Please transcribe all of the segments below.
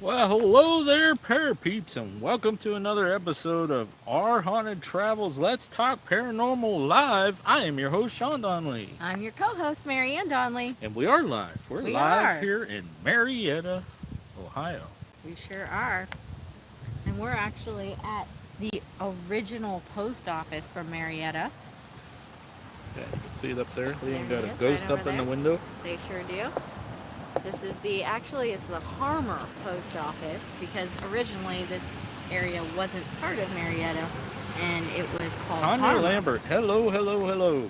Well, hello there, parapeeps, and welcome to another episode of Our Haunted Travels. Let's Talk Paranormal Live. I am your host, Sean Donnelly, I'm your co-host, Marianne Donnelly. and we are live. We're We live are. here in Marietta, Ohio. We sure are. And we're actually at the original post office for Marietta. Okay, you can see it up there. They There even he got a is, ghost right up over in the there. window. They sure do. It's the Harmer post office because originally this area wasn't part of Marietta and it was called Tanya Harmer. Lambert, hello, hello, hello.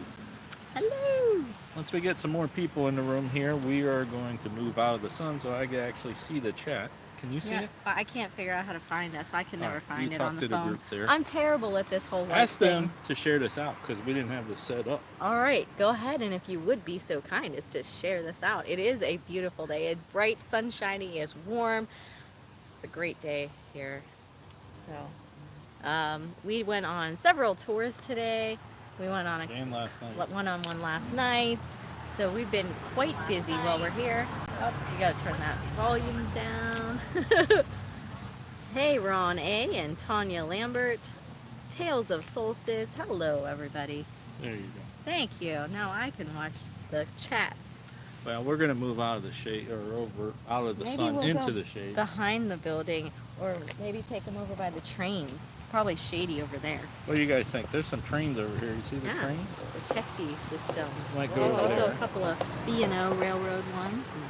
Hello. Once we get some more people in the room here, we are going to move out of the sun so I can actually see the chat. Can you see Yeah, it? but I can't figure out how to find us. I can never Alright, find you it on talk the to the phone. group there. I'm terrible at this whole life Ask thing. them to share this out because we didn't have this set up. All right, go ahead, and if you would be so kind as to share this out. It is a beautiful day. It's bright, sunshiny, it's warm. It's a great day here. So, we went on several tours today. We went on Game last night. one last night. So we've been quite busy while we're here. Oh, you gotta turn that volume down. Hey, Ron A. and Tanya Lambert. Tales of Solstice. Hello, everybody. There you go. Thank you. Now I can watch the chat. Well, we're gonna move out of the shade or over out of the Maybe sun we'll into go the shade. behind the building, or maybe take them over by the trains. It's probably shady over there. What do you guys think? There's some trains over here. You see the Yeah. train? The Chessie system. Might go There's over also there. a couple of B&O railroad ones and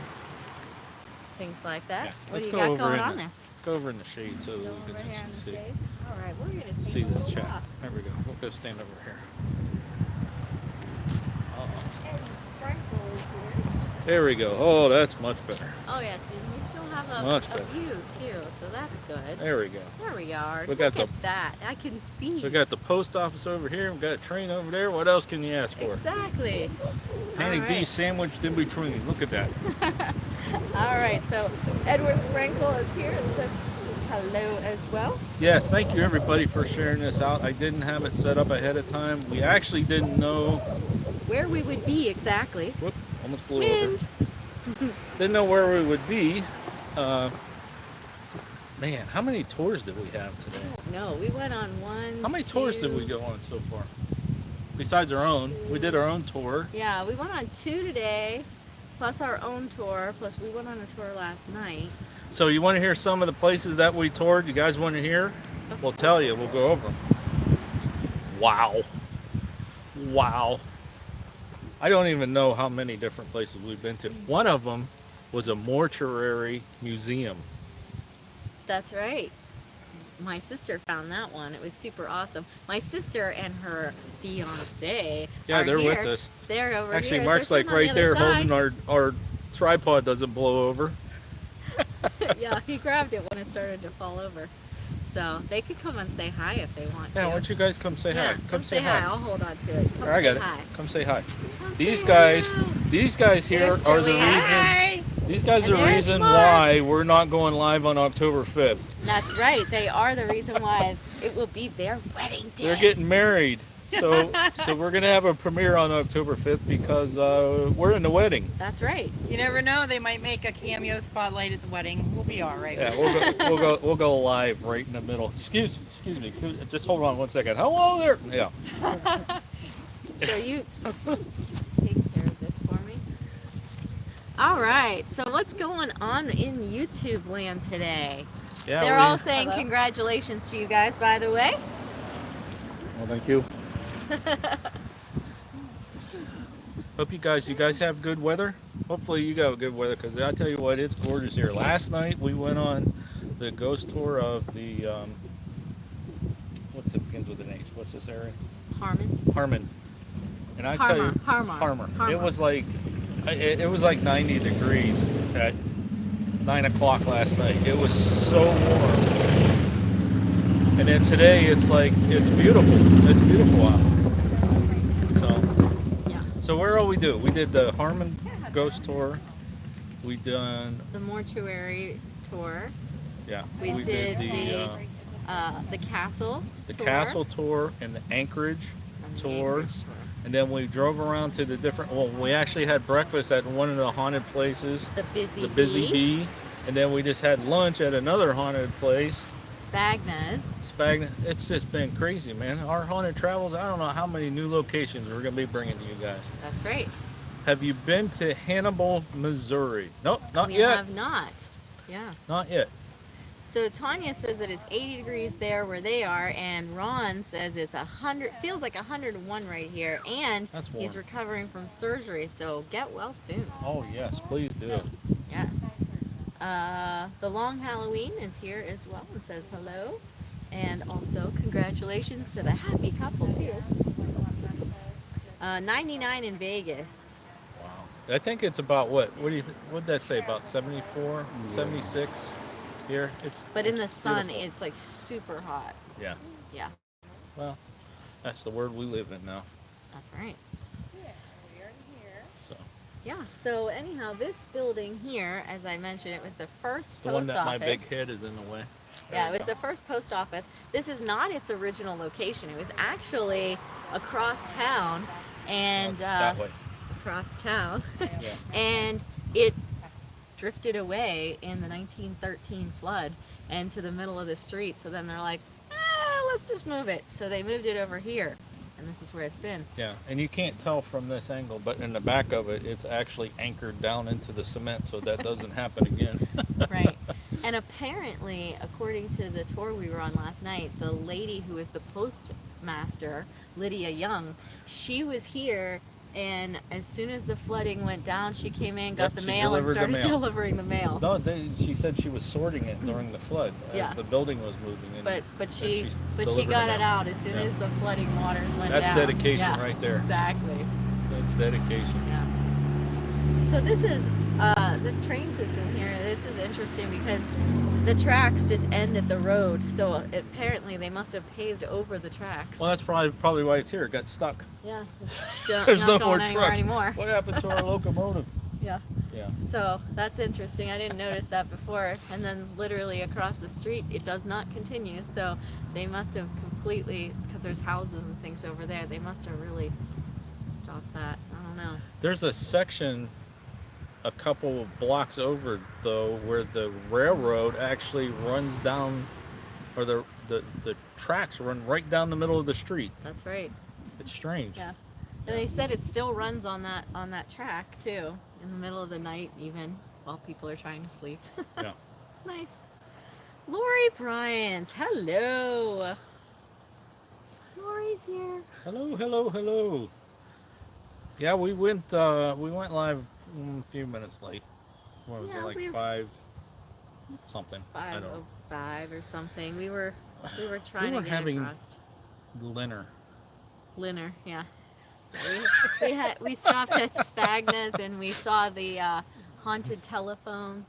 things like that. Yeah. What Let's do you go got over going in on the, there? Let's go over in the shade so that Go we over can here in actually the shade. All right, we're gonna take see a this little chat. walk. There we go. We'll go stand over here. And Sprinkle is here. There we go. Oh, that's much better. Oh yes, and we still have Much a better. view too, so that's good. There we go. There we are. We Look got the- at that. I can see. We got the post office over here. We got a train over there. What else can you ask for? Exactly. Handy All D right. sandwiched in between. Look at that. All right, so Edward Sprinkle is here and says hello as well. Yes, thank you everybody for sharing this out. I didn't have it set up ahead of time. We actually didn't know. Where we would be exactly. Whoop, almost blew Wind. over. Didn't know where we would be. Uh, man, how many tours did we have today? No, we went on one. How many tours did we go on so far? Besides our own, we did our own tour. Yeah, we went on two today, plus our own tour, plus we went on a tour last night. So you want to hear some of the places that we toured? You guys want to hear? We'll tell you. We'll go over them. Wow. Wow. I don't even know how many different places we've been to. One of them was a mortuary museum. That's right. My sister found that one. It was super awesome. My sister and her fiance. Yeah, are they're here. with us. They're over Actually, here. Mark's They're like sitting on the right there other holding our tripod doesn't blow over. side. Yeah, he grabbed it when it started to fall over. So they could come and say hi if they want to. Yeah, why don't you guys come say Yeah, hi? come say hi. I'll hold on to it. Come Here, I say got hi. it. Come say hi. Come These say guys, hello. these guys here There's are the Joanne. reason. Hi. These guys And are the there's reason Mark. why we're not going live on October 5th. That's right. They are the reason why it will be their wedding day. They're getting married. So we're going to have a premiere on October 5th because we're in the wedding. That's right. You never know; they might make a cameo spotlight at the wedding. We'll be all right. Yeah, we'll go live right in the middle. Excuse me. Just hold on one second. Hello there. Yeah. So you take care of this for me. All right. So what's going on in YouTube land today? Yeah. They're all saying Hello. congratulations to you guys, by the way. Well, thank you. Hope you guys have good weather. Hopefully you got good weather because I tell you what, it's gorgeous here. Last night we went on the ghost tour of the what's it begins with an H? What's this area? Harmon. And I tell you, Harmer. It was like 90 degrees at 9 o'clock last night. It was so warm. And then today it's beautiful. It's beautiful out. Yeah. So where all we do? We did the Harmon ghost tour. We done The mortuary tour. yeah. We did the the castle. tour. castle tour and the Anchorage And the tour. Anchorage tour. And then we drove around to the different. Well, we actually had breakfast at one of the haunted places, The busy the Busy bee. Bee, And then we just had lunch at another haunted place. Spagna's. It's just been crazy, man. Our haunted travels, I don't know how many new locations we're going to be bringing to you guys. That's right. Have you been to Hannibal, Missouri? Nope, not We yet. have not. Yeah. Not yet. So Tanya says that it's 80 degrees there where they are, and Ron says it's 100, feels like 101 right here, and That's warm. he's recovering from surgery, so get well soon. Oh, yes, please do. Yes. The Long Halloween is here as well and says hello, and also congratulations to the happy couple too. 99 in Vegas. Wow. I think it's about what'd that say? About 74, 76 here? But in it's the sun, beautiful. it's like super hot. Yeah. Yeah, Well, that's the world we live in now. that's right. So Yeah, so anyhow, this building here, as I mentioned, it was the first the post one that office. my big head is in the way. Yeah, There it we was go. the first post office. This is not its original location. It was actually across town, and That way. across town, Yeah. and it drifted away in the 1913 flood and to the middle of the street. So then they're like, let's just move it. So they moved it over here, and this is where it's been. Yeah, and you can't tell from this angle, but in the back of it, it's actually anchored down into the cement, so that doesn't happen again. Right. And apparently, according to the tour we were on last night, the lady who was the postmaster, Lydia Young, she was here, and as soon as the flooding went down, she came in, got Yep, the she mail, and delivered the started mail. delivering the mail. No, she said she was sorting it during the flood as Yeah. the building was moving. And, But she and she got it out. out as soon Yeah. as the flooding waters went That's down. dedication Yeah, right there. Exactly. That's dedication. Yeah. So this is this train system here. This is interesting because the tracks just end at the road. So apparently they must have paved over the tracks. Well, that's probably why it's here. It got stuck. Yeah. It's There's not no going more anywhere trucks. anymore. What happened to our locomotive? Yeah. Yeah. So that's interesting. I didn't notice that before. And then literally across the street, it does not continue. So they must have completely, because there's houses and things over there, they must have really stopped that. I don't know. There's a section a couple of blocks over, though, where the railroad actually runs down, or the tracks run right down the middle of the street. That's right. It's strange. Yeah. And they said it still runs on that track too, in the middle of the night, even while people are trying to sleep. Yeah. It's nice. Lori Bryant, hello. Lori's here. Hello, hello, hello. Yeah, we went live a few minutes late. What was Yeah, it, like we- 5 something? I don't know. 5:05 or something. We were trying were to get having- across. Linner. Linner, yeah. We stopped at Spagna's and we saw the haunted telephone.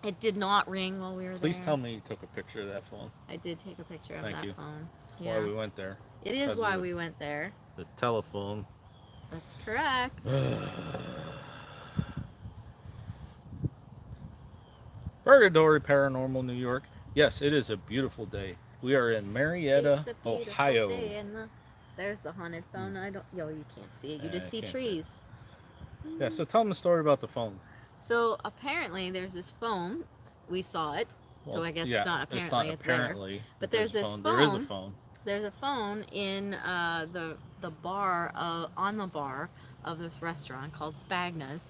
It did not ring while we were Please there. tell me you took a picture of that phone. I did take a picture of Thank that you. phone. That's Yeah. why we went there. It is because why of we went there. The telephone. That's correct. Purgatory Paranormal, New York. Yes, it is a beautiful day. We are in Marietta, It's a beautiful Ohio. day in there's the haunted phone. You can't see it. You Yeah, just I see can't see it. trees. Yeah, so tell them the story about the phone. So apparently there's this phone. We saw it. So Well, I guess yeah, it's not apparently, it's there. apparently. But there's this There is a phone. phone. There's a phone in the bar on the bar of this restaurant called Spagna's,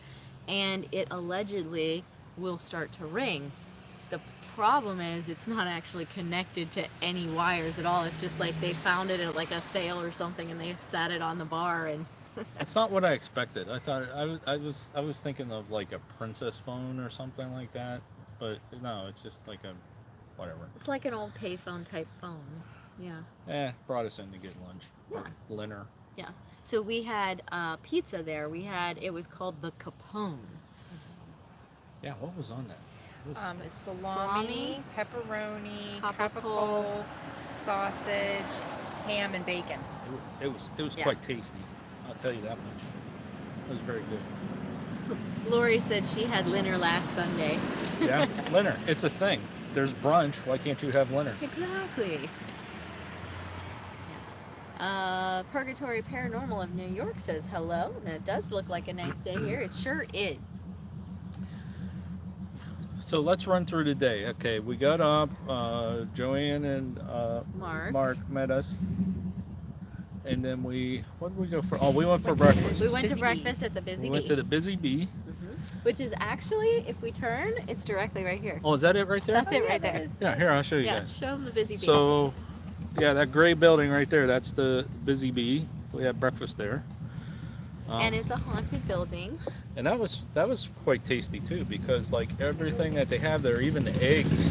and it allegedly will start to ring. The problem is it's not actually connected to any wires at all. It's just like they found it at like a sale or something, and they sat it on the bar. And It's not what I expected. I thought I was thinking of like a princess phone or something like that, but no, it's just like a whatever. it's like an old payphone type phone. Yeah. Brought us in to get lunch. Or dinner. Yeah. So we had pizza there. It was called the Capone. Yeah, what was on that? It was- Salami, pepperoni, Capicola. capicola, sausage, ham, and bacon. it was Yeah. quite tasty. I'll tell you that much. It was very good. Lori said she had dinner last Sunday. Yeah, dinner. It's a thing. There's brunch. Why can't you have dinner? Exactly. Purgatory Paranormal of New York says hello, and it does look like a nice day here. It sure is. So let's run through the day. Okay, we got up. Joanne and Mark. met us, and then what did we go for? Oh, we went for breakfast. We went to Busy Bee. breakfast at the Busy We went Bee, to the Busy Bee. which is actually, if we turn, it's directly right here. Oh, is that it right there? That's it yeah, right that there. is- Yeah, here I'll show you Yeah, guys. show them the Busy Bee. So, yeah, that gray building right there, that's the Busy Bee. We had breakfast there. And it's a haunted building. And that was quite tasty too, because like everything that they have there, even the eggs,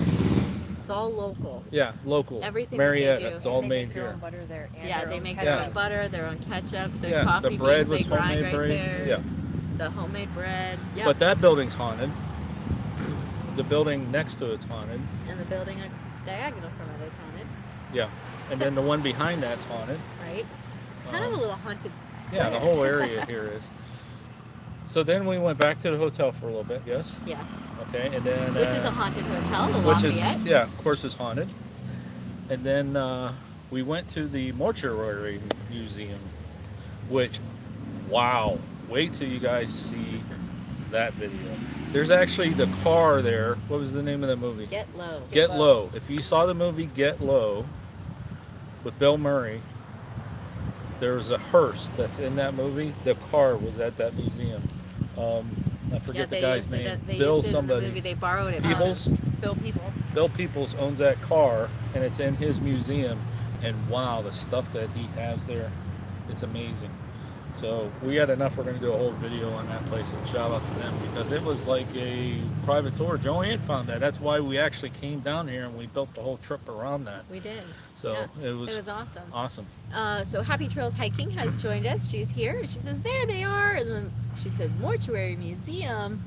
It's all local. yeah, local. Everything that they Marietta, do. it's all They made make their here. own butter there. And Yeah, their they own make ketchup. their own butter, their own ketchup, their Yeah, the coffee bread beans was they grind homemade right bread, there. yeah. It's the homemade bread. Yep. But that building's haunted. The building next to it's haunted. And the building diagonal from it is haunted, Yeah. And then the one behind that's haunted. right? It's kind of a little haunted square. Yeah, the whole area here is. So then we went back to the hotel for a little bit, yes? Yes. Okay, and then Which is a haunted hotel, the which is Lafayette. yeah, of course it's haunted. And then we went to the mortuary museum, which, wow, wait till you guys see that video. There's actually the car there. What was the name of the movie? Get Low. Get Low. If you saw the movie Get Low with Bill Murray, there's a hearse that's in that movie. The car was at that museum. I forget the guy's name. They Bill used it in the somebody. movie. They borrowed it from Peebles. Bill Peoples. Bill Peoples owns that car, and it's in his museum. And wow, the stuff that he has there, it's amazing. So we had enough. We're going to do a whole video on that place, and shout out to them because it was like a private tour. Joanne found that. That's why we actually came down here and we built the whole trip around that. We did. So Yeah, it was awesome. awesome. So Happy Trails Hiking has joined us. She's here. And she says, there they are. And then she says, Mortuary Museum.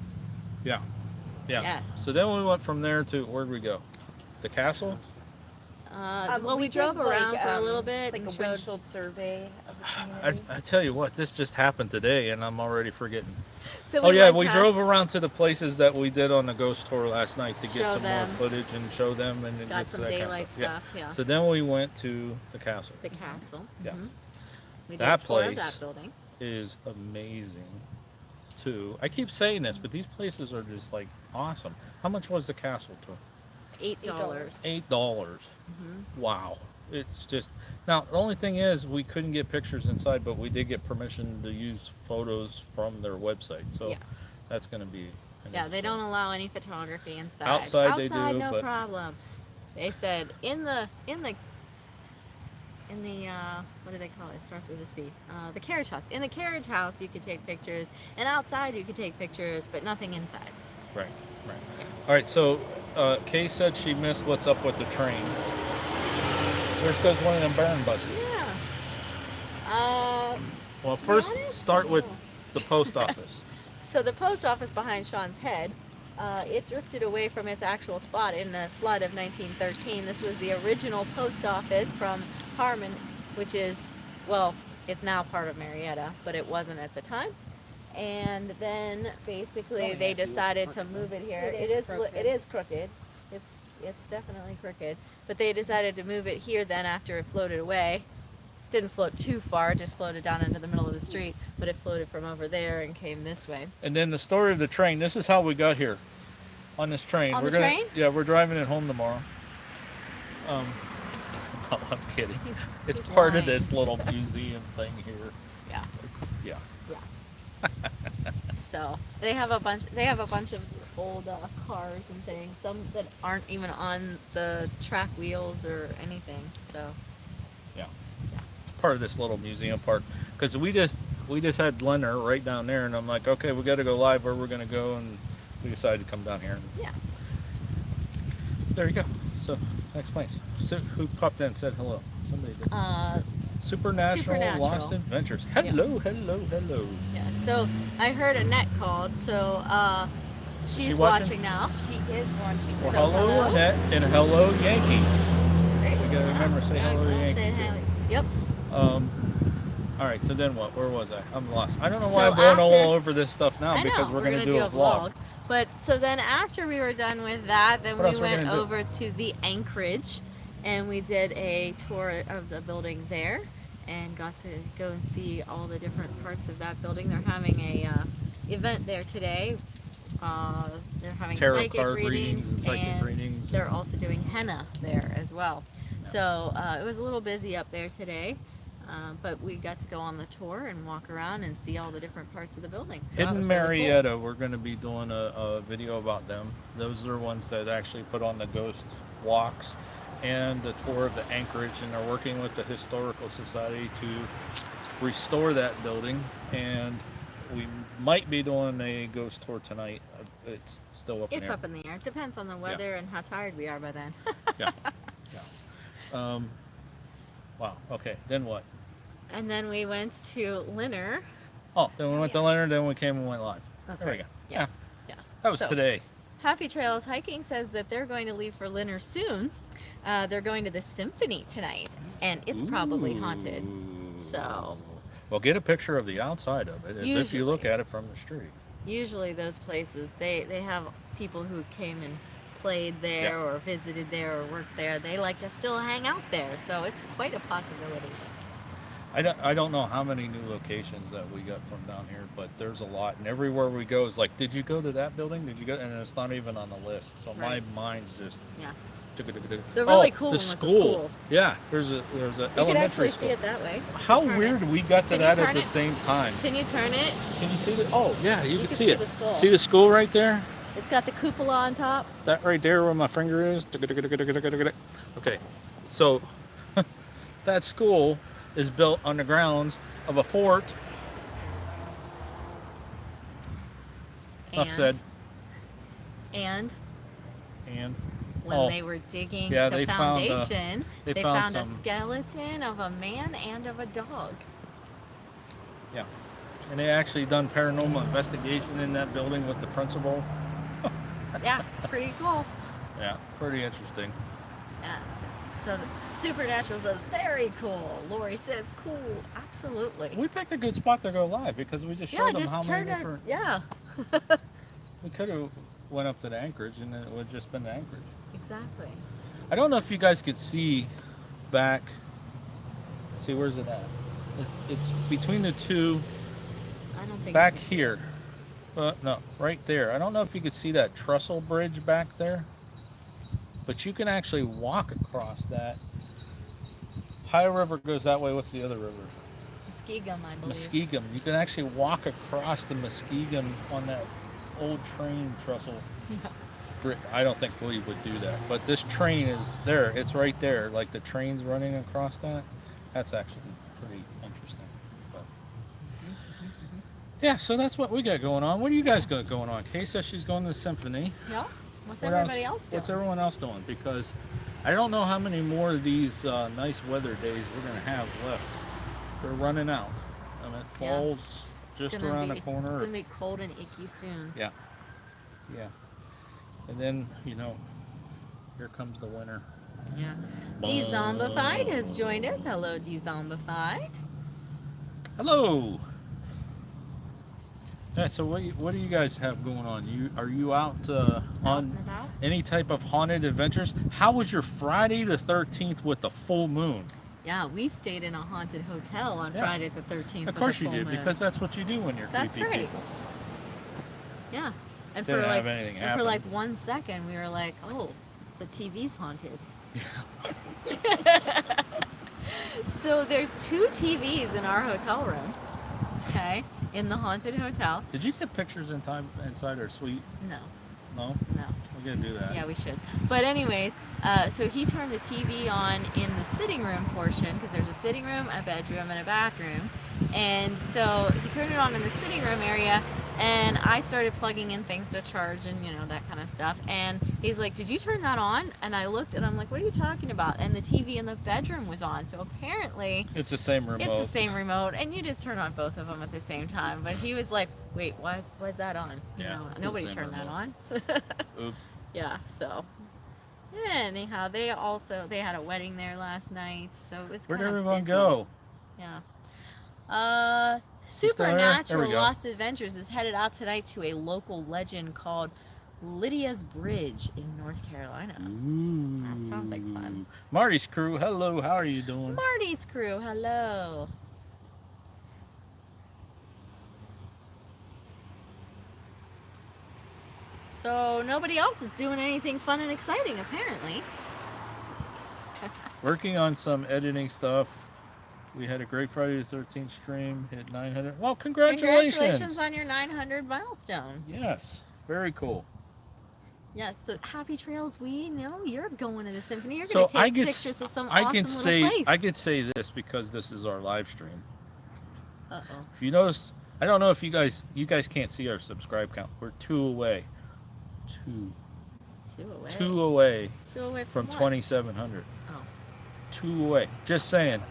Yeah. Yeah. So then we went from there to where'd we go? The castle. Well, we did, drove around like, for a little bit like and a showed. windshield survey of the community. I tell you what, this just happened today, and I'm already forgetting. So Oh yeah, went we past- drove around to the places that we did on the ghost tour last night to get Show some them. more footage and show them and Got get some that kind of daylight stuff. Yeah. So then we went to the castle. The castle. Yeah. Mhm. We did That a tour of place- that building. Is amazing too. I keep saying this, but these places are just like awesome. How much was the castle tour? $8. $8. Mhm. Wow. It's just now the only thing is we couldn't get pictures inside, but we did get permission to use photos from their website. So Yeah. that's going to be Yeah, they don't allow any photography inside. Outside they do, no but- problem. They said in the what do they call it? It starts with a C. The carriage house. In the carriage house, you could take pictures, and outside you could take pictures, but nothing inside. Right. All right. So Kay said she missed what's up with the train. There goes one of them burn buses. Yeah. Well, first honest, start with no. the post office. So the post office behind Sean's head, it drifted away from its actual spot in the flood of 1913. This was the original post office from Harmon, which is, well, it's now part of Marietta, but it wasn't at the time. And then basically they decided to move it here. It is crooked. It's definitely crooked. But they decided to move it here then after it floated away. Didn't float too far, it just floated down into the middle of the street, but it floated from over there and came this way. And then the story of the train. This is how we got here on this train. On we're the gonna, train? Yeah, we're driving it home tomorrow. No, I'm kidding. It's he's part of lying. this little museum thing here. Yeah. Yeah. So they have a bunch. They have a bunch of old cars and things. Some that aren't even on the track wheels or anything. So It's part of this little museum park because we just had dinner right down there, and I'm like, okay, we got to go live where we're gonna go, and we decided to come down here. And yeah. there you go. So next place. So, who popped in and said hello? Somebody did. Supernatural Lost Adventures. Hello. Yeah. So I heard Annette called. So she's she watching? watching now. She is watching. Well, So, hello, hello. Annette, and hello, Yankee. That's great. We gotta remember to say hello to Yankee, Say too. hello. Yep. All right. So then what? Where was I? I'm lost. I don't know So why I'm going all after- over this stuff now I because know, we're gonna do a vlog. But so then after we were done with that, then What we else we're went gonna do? over to the Anchorage and we did a tour of the building there and got to go and see all the different parts of that building. They're having a event there today They're having Tarot psychic card readings, and psychic readings. they're also doing henna there as well. Yeah. So it was a little busy up there today, but we got to go on the tour and walk around and see all the different parts of the building. So that was Hidden really Marietta, cool. we're going to be doing a video about them. Those are the ones that actually put on the ghost walks and the tour of the Anchorage, and they're working with the Historical Society to restore that building. And we might be doing a ghost tour tonight. It's still up in It's the air. up in the air. It depends on the weather and how tired we are by then. Yeah. Yeah. Wow. Okay. Then what? And then we went to Linner. Oh, then we went to Leonard, then we came and went live. That's There right. we go. Yeah. Yeah. That was So, today. Happy Trails Hiking says that they're going to leave for Linner soon. They're going to the Symphony tonight, and it's probably haunted. So Well, get a picture of the outside of it as if you look Usually. at it from the street. usually those places, they have people who came and played there Yeah. or visited there or worked there. They like to still hang out there, so it's quite a possibility. I don't know how many new locations that we got from down here, but there's a lot, and everywhere we go is like, did you go to that building? Did you go? And it's not even on the list. So Right. my mind's just. Yeah. The really cool The one was the school. school. Yeah, there's a You could elementary actually school. see it that way. How Turn it. weird we got to Can you that at turn the it? same time. Can you turn it? Can you see it? Oh yeah, you can can see see it. the school. See the school right there? It's got the cupola on top. That right there where my finger is. Okay, so that school is built on the grounds of a fort. Enough said. And And when they were digging yeah, the they found, foundation, they they found found a some- skeleton of a man and of a dog. yeah, and they actually done paranormal investigation in that building with the principal. Yeah, pretty cool. Yeah, pretty interesting. Yeah. So the Supernatural says very cool. Lori says cool. Absolutely. We picked a good spot to go live because we just showed Yeah, them just how turn many it. different. Yeah. We could have went up to the Anchorage and then it would have just been the Anchorage. Exactly. I don't know if you guys could see back. Let's see, where's it at? It's between the two, I don't think back here. No, right there. I don't know if you could see that trestle bridge back there, but you can actually walk across that. Ohio River goes that way. What's the other river? Muskegum, I believe. Muskegum. You can actually walk across the Muskegum on that old train trestle. Yeah. I don't think we would do that, but this train is there. It's right there. Like the train's running across that. That's actually pretty interesting. But yeah, so that's what we got going on. What do you guys got going on? Kay says she's going to the symphony. Yeah. What's What everybody else doing? What's everyone else doing? Because I don't know how many more of these nice weather days we're going to have left. They're running out. I mean, Yeah. fall's just around the corner. It's gonna be cold and icky soon. Yeah. Yeah. And then, here comes the winter. Yeah. Dezombified has joined us. Hello, Dezombified. Hello. Yeah, so what do you guys have going on? Are you out Out on and about? any type of haunted adventures? How was your Friday the 13th with the full moon? Yeah, we stayed in a haunted hotel on Yeah. Friday the 13th. Of course you did, because that's what you do when you're That's creepy right. people. Yeah. And Didn't for like have anything and for happen. like 1 second we were like, oh, the TV's haunted. So there's 2 TVs in our hotel room. Okay, in the haunted hotel. Did you get pictures inside our suite? No, No? no. We're going to do that. Yeah, we should. But anyways, so he turned the TV on in the sitting room portion because there's a sitting room, a bedroom, and a bathroom. And so he turned it on in the sitting room area, and I started plugging in things to charge and that kind of stuff. And he's like, "Did you turn that on?" And I looked, and I'm like, "What are you talking about?" And the TV in the bedroom was on. So apparently, It's the same remote. it's the same remote, and you just turn on both of them at the same time. But he was like, "Wait, why is that on?" Yeah, it's the Nobody same turned that remote. on. Oops. Yeah, so anyhow, they had a wedding there last night, so it was Where'd kind of everyone busy. go? Yeah. still there? There Supernatural we go. Lost Adventures is headed out tonight to a local legend called Lydia's Bridge in North Carolina. That sounds like fun. Marty's crew, hello, how are you doing? Marty's crew, hello. So nobody else is doing anything fun and exciting, apparently. Working on some editing stuff. We had a great Friday the 13th stream. Hit 900. Well, congratulations. Congratulations on your 900 milestone. Yes. Very cool. Yes, so happy trails. We know you're going to the symphony. You're So going to I take could, pictures of some I awesome can little say, place. I could say this because this is our live stream. Uh-oh. If you notice, I don't know if you guys can't see our subscribe count. We're 2 away. Two away. 2 away 2 away from what? 2,700. Oh. 2 away. Just saying.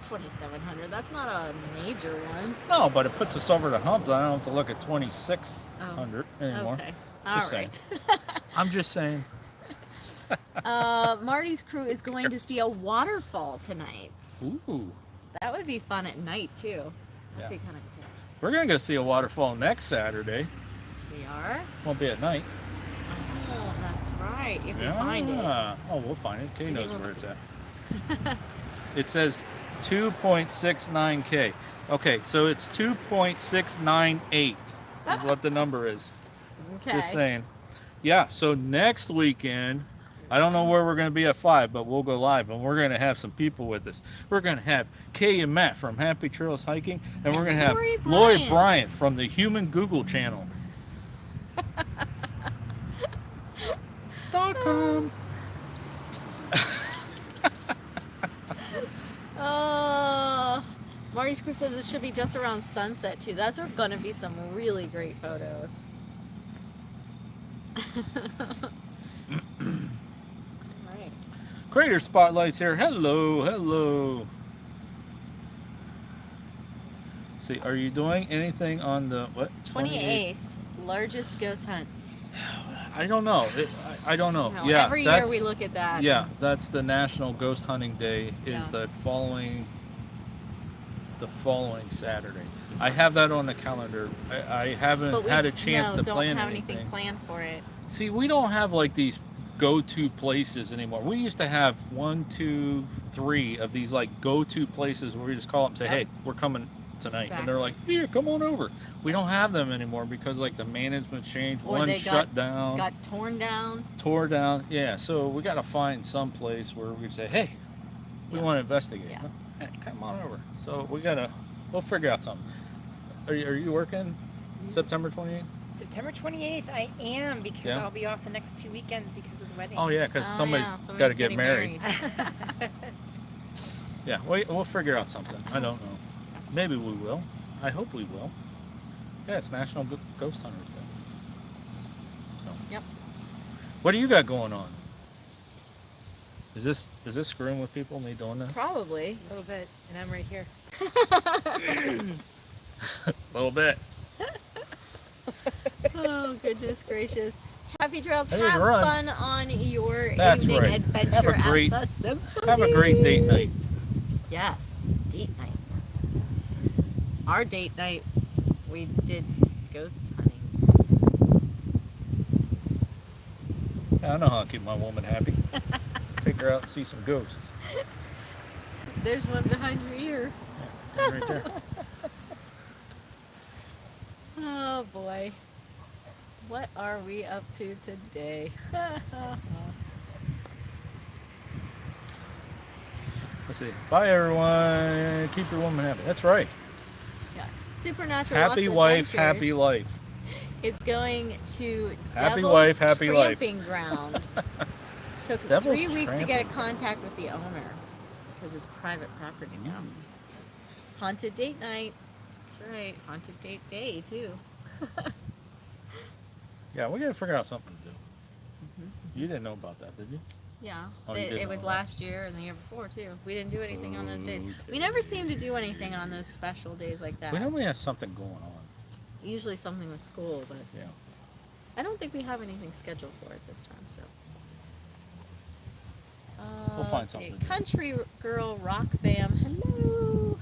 2,700. That's not a major one. No, but it puts us over the hump. I don't have to look at 2,600 anymore. Okay. Just All right. I'm just saying. Marty's crew is going to see a waterfall tonight. Ooh. That would be fun at night too. That'd Yeah. be kind of cool. We're going to go see a waterfall next Saturday. We are? Won't be at night. Oh, that's right. If we find it. Oh, we'll find it. Kay Maybe knows we'll where look it's at. It says 2.69K. Okay, so it's 2.698 is what the number is. Okay. Just saying. Yeah, so next weekend, I don't know where we're going to be at 5, but we'll go live, and we're going to have some people with us. We're going to have Kay and Matt from Happy Trails Hiking, and we're going to have Lori Lloyd Bryant. Bryant from the Human Google channel. .com. Marty's crew says it should be just around sunset too. Those are going to be some really great photos. Alright. Crater Spotlights here. Hello, hello. See, are you doing anything on the what? 28th, largest ghost hunt. I don't know. I don't know. No, Yeah, every year we look at that. Yeah, that's the National Ghost Hunting Day. Is Yeah. the following Saturday. I have that on the calendar. I haven't But we had a chance to don't plan have anything. anything planned for it. See, we don't have like these go-to places anymore. We used to have 1, 2, 3 of these like go-to places where we just call up and say, Yep. "Hey, we're coming tonight," and they're Exactly. like, "Here, come on over." We don't have them anymore because like the management changed. Or One they shut down, Got torn down. tore down. Yeah, so we got to find some place where we say, "Hey, we Yeah. want to investigate." Yeah. Hey, come on over. So we'll figure out something. Are you working September 28th? September 28th, I am, because Yeah. I'll be off the next 2 weekends because of the wedding. Oh yeah, because Oh, somebody's yeah, got to somebody's get getting married. Yeah, we'll figure out something. I don't know. Maybe we will. I hope we will. Yeah, it's National Ghost Hunters Day. So. Yep. What do you got going on? Is this screwing with people? Me doing this? Probably. A little bit, and I'm right here. A little bit. Oh, goodness gracious. Happy trails. Hey, Have run. fun on your That's evening right. adventure Have a great- at the symphony. Have a great date night. Yes, date night. Our date night, we did ghost hunting. Yeah, I know how to keep my woman happy. Take her out and see some ghosts. There's one behind your ear. Yeah, right there. Oh boy. What are we up to today? Let's see. Bye, everyone. Keep your woman happy. That's right. Yeah. Supernatural Happy Lost wife, Adventures happy life. is going to Happy Devil's wife, happy life. Tramping Ground. Took Devil's 3 weeks to get Tramping. a contact with the owner because it's private property now. Haunted date night. That's right. Haunted date day too. Yeah, we got to figure out something to do. You didn't know about that, did you? Yeah, Oh, you did it know was that. last year and the year before too. We didn't do anything on those days. We Okay. never seem to do anything on those special days like that. We normally have something going on. Usually something with school, but Yeah. I don't think we have anything scheduled for it this time. So We'll find let's see. something to do. Country Girl Rock Fam, hello.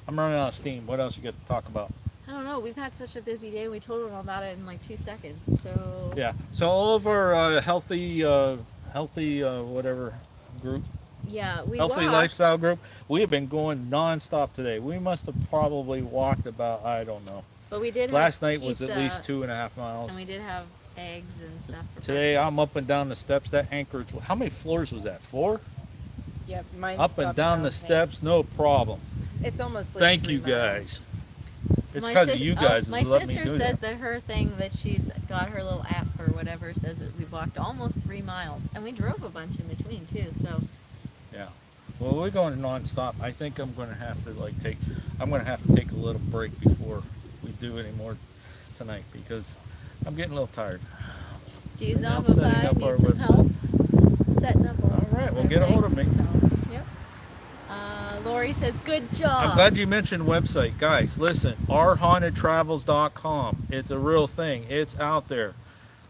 I'm running out of steam. What else you got to talk about? I don't know. We've had such a busy day. We told them all about it in like 2 seconds. So Yeah. So all of our healthy whatever group, yeah, we healthy walked. lifestyle group, we have been going nonstop today. We must have probably walked about, I don't know, But we did Last have night was at pizza, least 2.5 miles. and we did have eggs and stuff. For Today I'm up breakfast. and down the steps. That Anchorage. How many floors was that? 4? Yep, mine Up and stopped down the counting. steps, no problem. It's almost like Thank 3 you miles. guys. It's My because of sis- you guys. my that let me sister do says that. that her thing that she's got her little app or whatever says that we walked almost 3 miles, and we drove a bunch in between too. So Yeah. Well, we're going nonstop. I think I'm going to have to I'm going to have to take a little break before we do any more tonight because I'm getting a little tired. D's Now off I'm if setting I up need our some website. help setting up. All right, well, get a hold of me. So, yep. Lori says, "Good job." I'm glad you mentioned website. Guys, listen, ourhauntedtravels.com. It's a real thing. It's out there.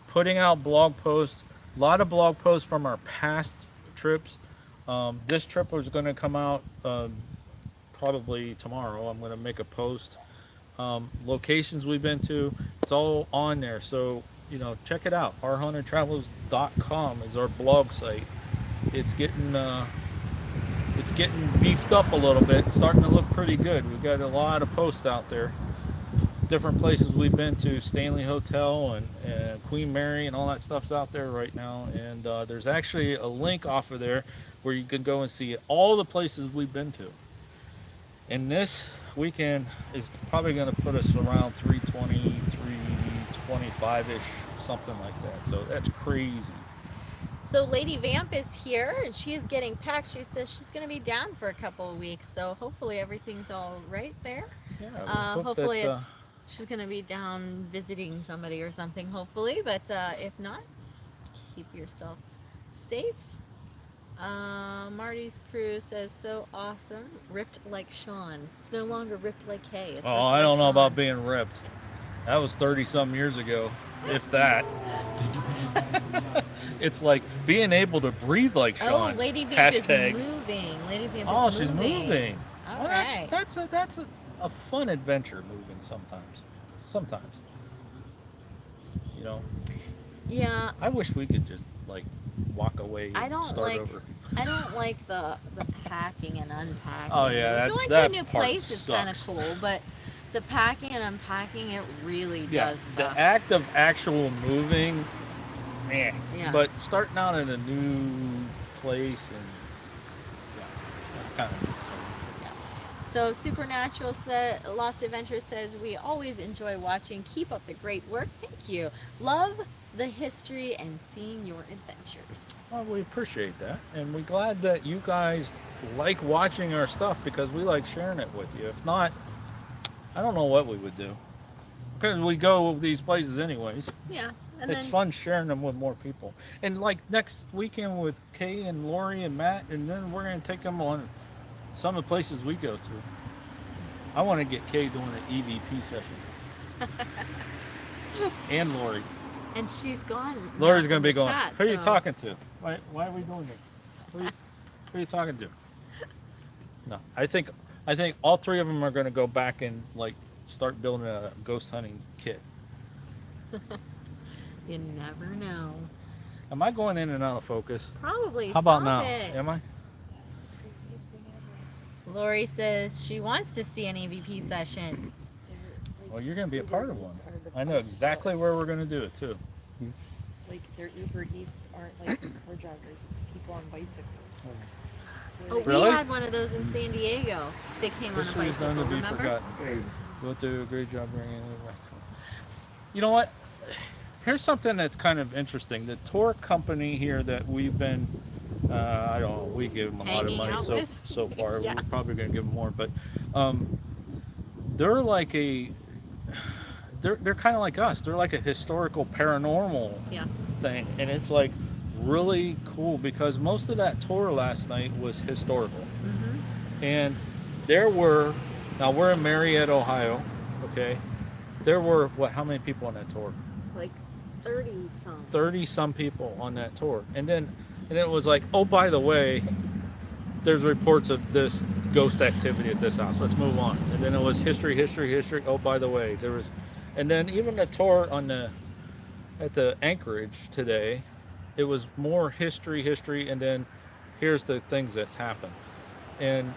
Putting out blog posts, a lot of blog posts from our past trips. This trip was going to come out probably tomorrow. I'm going to make a post. Locations we've been to, it's all on there. So, check it out. ourhauntedtravels.com is our blog site. It's getting beefed up a little bit. It's starting to look pretty good. We've got a lot of posts out there. Different places we've been to, Stanley Hotel and Queen Mary and all that stuff's out there right now. And there's actually a link off of there where you can go and see all the places we've been to. And this weekend is probably going to put us around 320, 325-ish, something like that. So that's crazy. So Lady Vamp is here, and she is getting packed. She says she's going to be down for a couple of weeks, so hopefully everything's all right there. Yeah, we hope Hopefully that, she's going to be down visiting somebody or something, hopefully. But if not, keep yourself safe. Marty's crew says, so awesome. Ripped like Sean. It's no longer ripped like hay. It's oh, I don't know about being ripped. That was 30-some years ago, if that. It's like being able to breathe like Sean. Oh, Lady Vamp is Hashtag. moving. Lady Vamp Oh, is she's moving. All Well, right. That's a fun adventure, moving sometimes. Sometimes. Yeah, I wish we could just walk away and I don't start like over. I don't like the packing and unpacking. Oh, yeah, going that to a new part place is kind of sucks. cool, but the packing and unpacking, it really Yeah, does the suck. act of actual moving, Yeah. But starting out in a new place and that's kind of exciting. So Supernatural Lost Adventure says, we always enjoy watching. Keep up the great work. Thank you. Love the history and seeing your adventures. Well, we appreciate that, and we're glad that you guys like watching our stuff because we like sharing it with you. If not, I don't know what we would do. Because we go these places anyways. Yeah. And It's then fun sharing them with more people. And next weekend with Kay and Lori and Matt, and then we're going to take them on some of the places we go through. I want to get Kay doing an EVP session. And Lori. and she's gone. Lori's now going to in be the going, chat, who are you so- talking to? Why are we doing this? Who are you talking to? No, I think all three of them are going to go back and start building a ghost hunting kit. You never know. Am I going in and out of focus? Probably. How about Stop now? it. Am I? Lori says she wants to see an EVP session. Well, you're going to be a part of one. I know exactly where we're going to do it too. Like their Uber Eats aren't like car drivers; it's people on bicycles. So Oh, Really? we had one of those in San Diego. They came on a History is bicycle, done to be remember? forgotten. We'll do a great job bringing it back. You know what? Here's something that's kind of interesting. The tour company here that we've been, I don't know, we give them a lot of Hanging money out so with? far. Yeah. We're probably going to give them more, but they're like they're kind of like us. They're like a historical paranormal Yeah. thing, and it's like really cool because most of that tour last night was historical. Mm-hmm. And now we're in Marietta, Ohio, okay? There were, how many people on that tour? Like 30 some. 30 some people on that tour. And it was like, oh, by the way, there's reports of this ghost activity at this house. Let's move on. And then it was history. Oh, by the way, there was, and then even the tour at the Anchorage today, it was more history, and then here's the things that's happened. And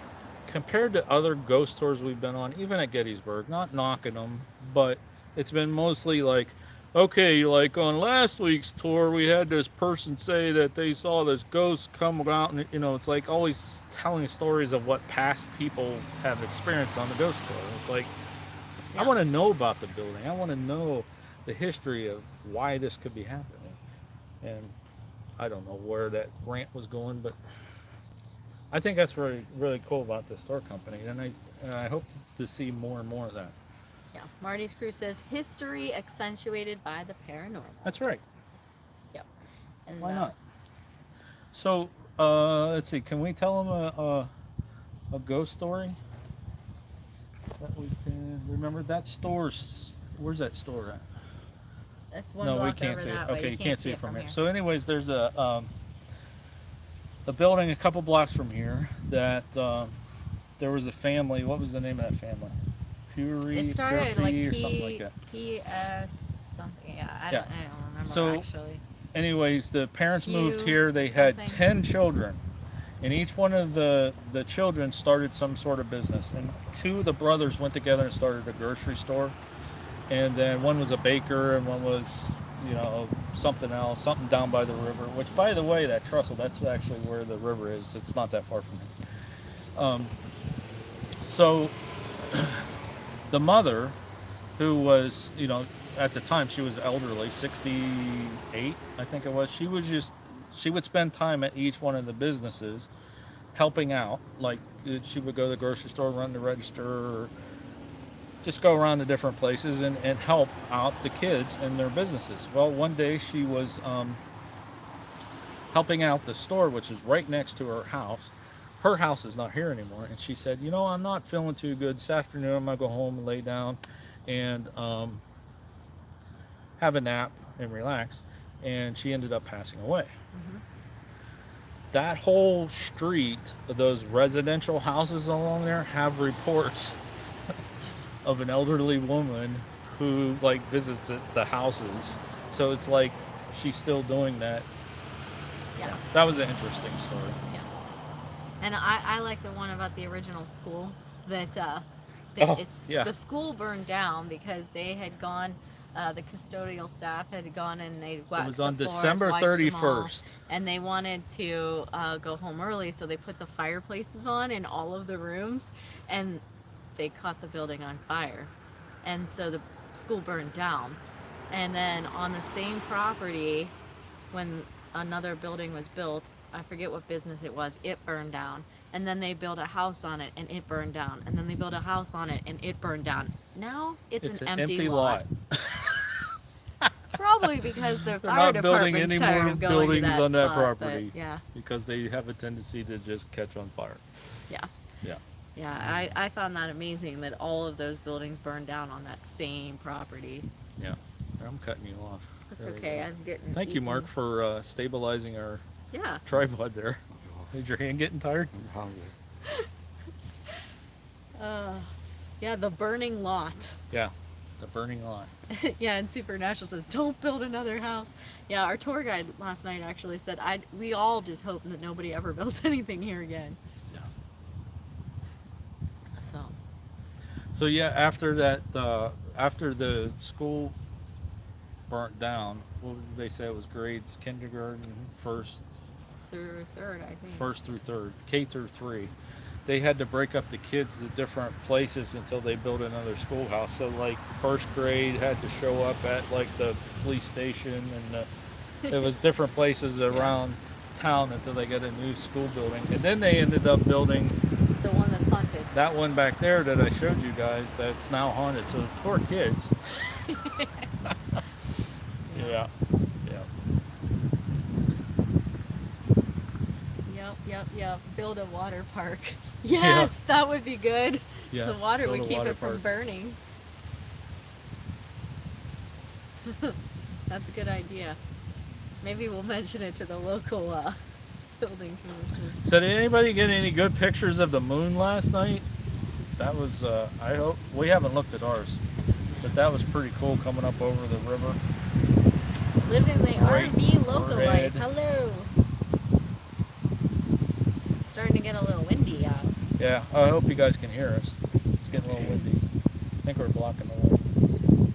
compared to other ghost tours we've been on, even at Gettysburg, not knocking them, but it's been mostly like, okay, like on last week's tour, we had this person say that they saw this ghost come out, and it's like always telling stories of what past people have experienced on the ghost tour. It's like, I Yeah. want to know about the building. I want to know the history of why this could be happening. And I don't know where that rant was going, but I think that's really, really cool about this tour company, and I hope to see more and more of that. Yeah. Marty's Crew says history accentuated by the paranormal. That's right. Yep. And, Why not? So, let's see. Can we tell them a ghost story that we can remember? That store's, where's that store at? That's one No, we block can't over see it. that way. Okay, you can't see it from here. here. So, anyways, there's a building a couple blocks from here that there was a family. What was the name of that family? It started like or something like that. something. Yeah, I Yeah. don't remember So, actually. Anyways, the parents moved Few here. or They had something. 10 children, and each one of the children started some sort of business. And two of the brothers went together and started a grocery store, and then one was a baker, and one was, something else, something down by the river. Which, by the way, that trestle, that's actually where the river is. It's not that far from here. So the mother, who was, at the time she was elderly, 68, I think it was. She would spend time at each one of the businesses helping out. Like she would go to the grocery store, run the register, or just go around the different places and help out the kids in their businesses. Well, one day she was helping out the store, which is right next to her house. Her house is not here anymore, and she said, I'm not feeling too good this afternoon. I'm gonna go home and lay down and have a nap and relax. And she ended up passing away. Mm-hmm. That whole street of those residential houses along there have reports of an elderly woman who visits the houses. So it's like she's still doing that. Yeah. That was an interesting story. Yeah. And I like the one about the original school that Yeah. the school burned down because they had gone. The custodial staff had gone and they It waxed was on the floors, December washed them all, 31st. and they wanted to go home early, so they put the fireplaces on in all of the rooms, and they caught the building on fire, and so the school burned down. And then on the same property, when another building was built, I forget what business it was, it burned down. And then they built a house on it and it burned down. And then they built a house on it and it burned down. Now it's an empty lot. Probably because the They're fire not building department's any tired more of going to buildings that on that spot, property. but yeah, Because they have a tendency to just catch on fire. yeah. Yeah. Yeah, I found that amazing that all of those buildings burned down on that same property. Yeah. I'm cutting you off. That's There we okay. go. I'm getting. Thank you, eaten. Mark, for stabilizing our Yeah. tripod there. Is your hand getting tired? I'm hungry. Yeah, the burning lot. Yeah. The burning lot. Yeah, and Supernatural says, "Don't build another house." Yeah, our tour guide last night actually said, we all just hope that nobody ever builds anything here again." Yeah. So. So yeah, after that, after the school burnt down, what did they say it was grades? Kindergarten, first Through third, I think. through third, K through 3. They had to break up the kids to different places until they built another schoolhouse. So like first grade had to show up at like the police station, and it was different places around town until they got a new school building. And then they ended up building The one that's haunted. that one back there that I showed you guys that's now haunted. So poor kids. Yeah. Yeah. Yep. Build a water park. Yes, that would be good. Yeah. The water build would a keep water it from park. burning. That's a good idea. Maybe we'll mention it to the local building commission. So did anybody get any good pictures of the moon last night? That was, I hope, we haven't looked at ours, but that was pretty cool coming up over the river. Living the Great RV local red. life. Hello. It's starting to get a little windy out. Yeah, Yeah, I hope you guys can hear us. It's getting a little windy. I think we're blocking the wind.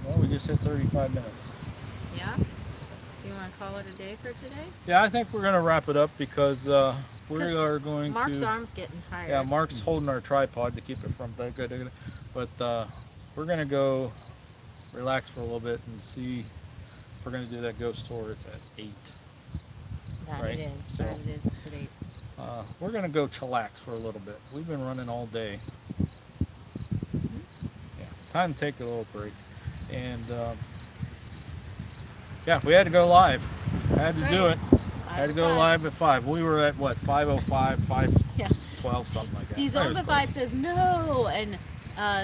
Well, we just hit 35 minutes. Yeah? So you want to call it a day for today? Yeah, I think we're going to wrap it up because we 'Cause are going Mark's to... arm's getting tired. Yeah, Mark's holding our tripod to keep it from... But we're going to go relax for a little bit and see if we're going to do that ghost tour. It's at 8. That right? it is. So- That it is. It's at 8. We're going to go chillax for a little bit. We've been running all day. Yeah, time to take a little break. And yeah, we had to go live. Had That's to do right. it. Had to go 5:05. live at 5. We were at what, 5:05, 5:12, Yeah. something like that. D That was Zombified says no, and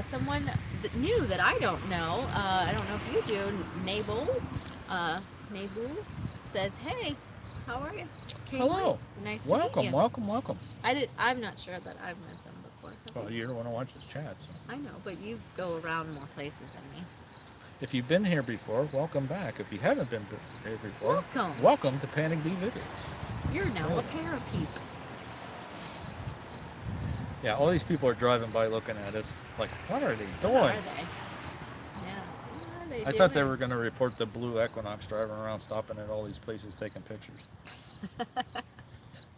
someone new that I don't know, I don't know if you do, Nabul says, hey, how are you? Can't Hello. wait. Nice to welcome, meet you. welcome. I'm not sure that I've met them before. have Well, you? you don't want to watch his chats. I know, but you go around more places than me. If you've been here before, welcome back. If you haven't been here before, Welcome. to Panic D Videos. You're now a pair of people. Yeah, all these people are driving by looking at us like, what are they doing? What are they? Yeah. What are they I thought they doing? were going to report the blue Equinox driving around, stopping at all these places, taking pictures.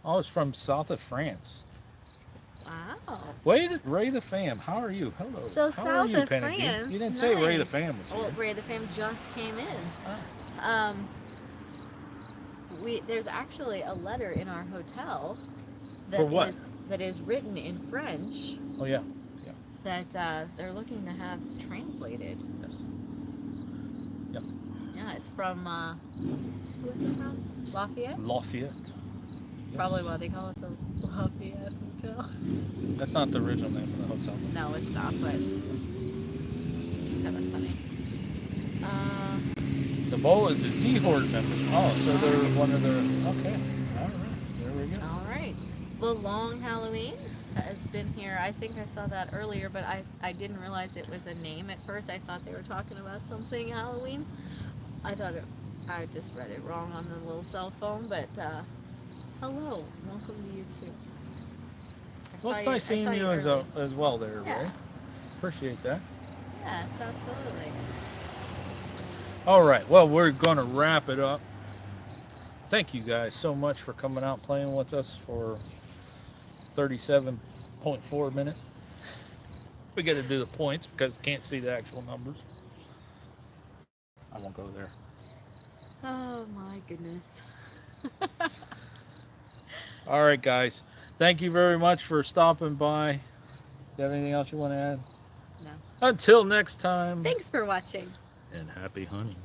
Oh, it's from south of France. Wow. Ray the Fam, how are you? Hello. So how are south you, of Penny D? France. You didn't say Ray the nice. Fam was here. Well, Ray the Fam just came in. Ah. There's actually a letter in our hotel that For what? that is written in French Oh, yeah. that they're looking to have translated. Yes. Yep. Yeah, it's from who is it from? Lafayette. Lafayette. Yes. Probably why they call it the Lafayette Hotel. That's not the original name of the hotel. No, it's not, but it's kind of funny. The Bowl is a Z-Horde member. Oh, so they're one of the... Okay. All right. There we go. All right. The Long Halloween has been here. I think I saw that earlier, but I didn't realize it was a name at first. I thought they were talking about something Halloween. I I just read it wrong on the little cell phone, but hello. Welcome to you too. Well, it's nice seeing you as well there, Yeah. Ray. Appreciate that. Yes, absolutely. All right. Well, we're going to wrap it up. Thank you guys so much for coming out and playing with us for 37.4 minutes. We got to do the points because can't see the actual numbers. I won't go there. Oh my goodness. All right, guys. Thank you very much for stopping by. Do you have anything else you want to add? No. Until next time. Thanks for watching. And happy hunting.